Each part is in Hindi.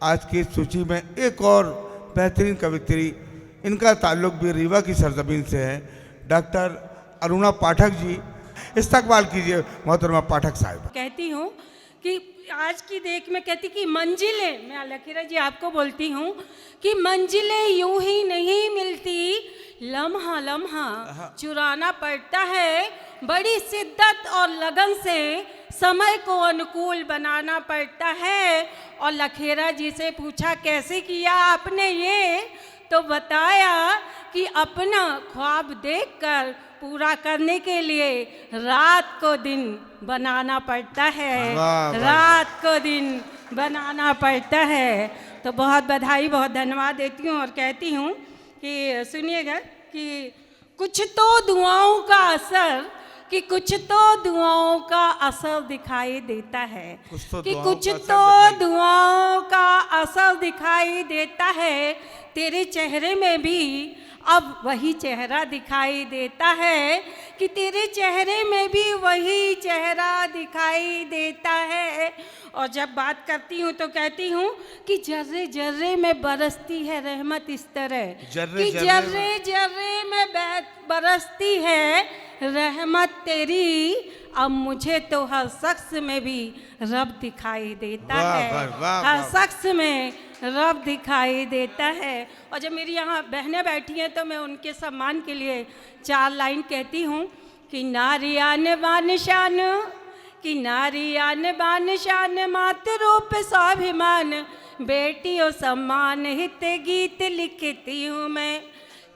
आज की सूची में एक और बेहतरीन कवित्री, इनका ताल्लुक भी रीवा की सरजमीन से है। डॉक्टर अरुणा पाठक जी, इस्तकबाल कीजिए मोहतरमा पाठक साहिब। कहती हूँ कि आज की देख में कहती कि मंजिलें, मैं लकीरा जी आपको बोलती हूँ कि मंजिलें यूं ही नहीं मिलती, लम्हा लम्हा चुराना पड़ता है, बड़ी शिद्दत और लगन से समय को अनुकूल बनाना पड़ता है। और लखेरा जी से पूछा कैसे किया आपने ये, तो बताया कि अपना ख्वाब देखकर पूरा करने के लिए रात को दिन बनाना पड़ता है, रात को दिन बनाना पड़ता है। तो बहुत बधाई, बहुत धन्यवाद देती हूँ और कहती हूँ कि सुनिएगा कि कुछ तो दुआओं का असर, कि कुछ तो दुआओं का असर दिखाई देता है, कि कुछ तो दुआओं का असर दिखाई देता है, तेरे चेहरे में भी अब वही चेहरा दिखाई देता है, कि तेरे चेहरे में भी वही चेहरा दिखाई देता है। और जब बात करती हूँ तो कहती हूँ कि जर्रे जर्रे में बरसती है रहमत इस तरह, कि जर्रे जर्रे में बरसती है रहमत तेरी, अब मुझे तो हर शख्स में भी रब दिखाई देता है, हर शख्स में रब दिखाई देता है। और जब मेरी यहाँ बहनें बैठी हैं तो मैं उनके सम्मान के लिए 4 लाइन कहती हूँ कि नारियान बान शान, कि नारियान बान शान, मातृ रूप स्वाभिमान, बेटियों सम्मान हित गीत लिखती हूँ मैं,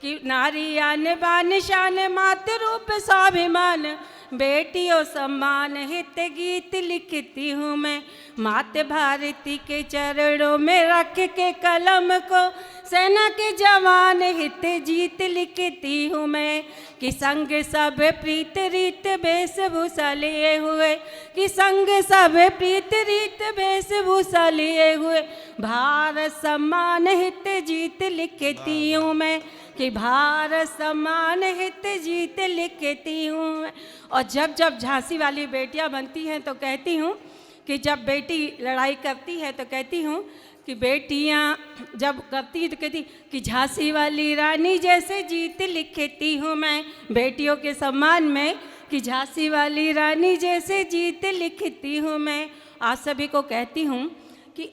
कि नारियान बान शान, मातृ रूप स्वाभिमान, बेटियों सम्मान हित गीत लिखती हूँ मैं, मात भारती के चरणों में रख के कलम को, सेना के जवान हित जीत लिखती हूँ मैं, कि संग सब प्रीत रीत वेशभूषा लिए हुए, कि संग सब प्रीत रीत वेशभूषा लिए हुए, भारत सम्मान हित जीत लिखती हूँ मैं, कि भारत सम्मान हित जीत लिखती हूँ। और जब जब झांसी वाली बेटियां बनती हैं तो कहती हूँ कि जब बेटी लड़ाई करती है तो कहती हूँ कि बेटियां जब करती हैं तो कहती कि झांसी वाली रानी जैसे जीत लिखती हूँ मैं, बेटियों के सम्मान में, कि झांसी वाली रानी जैसे जीत लिखती हूँ मैं। आप सभी को कहती हूँ कि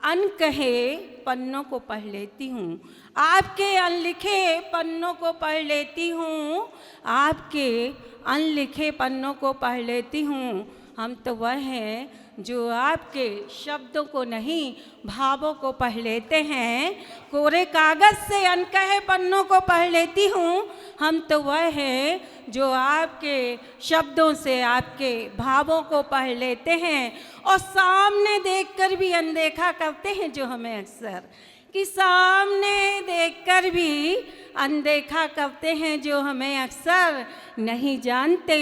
अनकहे पन्नों को पढ़ लेती हूँ, आपके अनलिखे पन्नों को पढ़ लेती हूँ, आपके अनलिखे पन्नों को पढ़ लेती हूँ। हम तो वह हैं जो आपके शब्दों को नहीं भावों को पढ़ लेते हैं, कोरे कागज़ से अनकहे पन्नों को पढ़ लेती हूँ। हम तो वह हैं जो आपके शब्दों से आपके भावों को पढ़ लेते हैं और सामने देखकर भी अनदेखा करते हैं जो हमें अक्सर, कि सामने देखकर भी अनदेखा करते हैं जो हमें अक्सर, नहीं जानते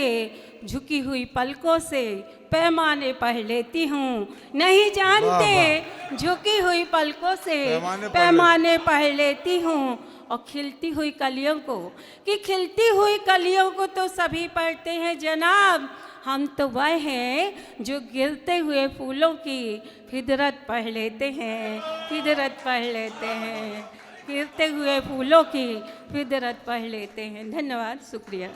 झुकी हुई पलकों से पैमाने पढ़ लेती हूँ, नहीं जानते झुकी हुई पलकों से पैमाने पढ़ लेती हूँ। और खिलती हुई कलियों को, कि खिलती हुई कलियों को तो सभी पढ़ते हैं जनाब, हम तो वह हैं जो गिरते हुए फूलों की फिदरत पढ़ लेते हैं, फिदरत पढ़ लेते हैं, गिरते हुए फूलों की फिदरत पढ़ लेते हैं। धन्यवाद, शुक्रिया।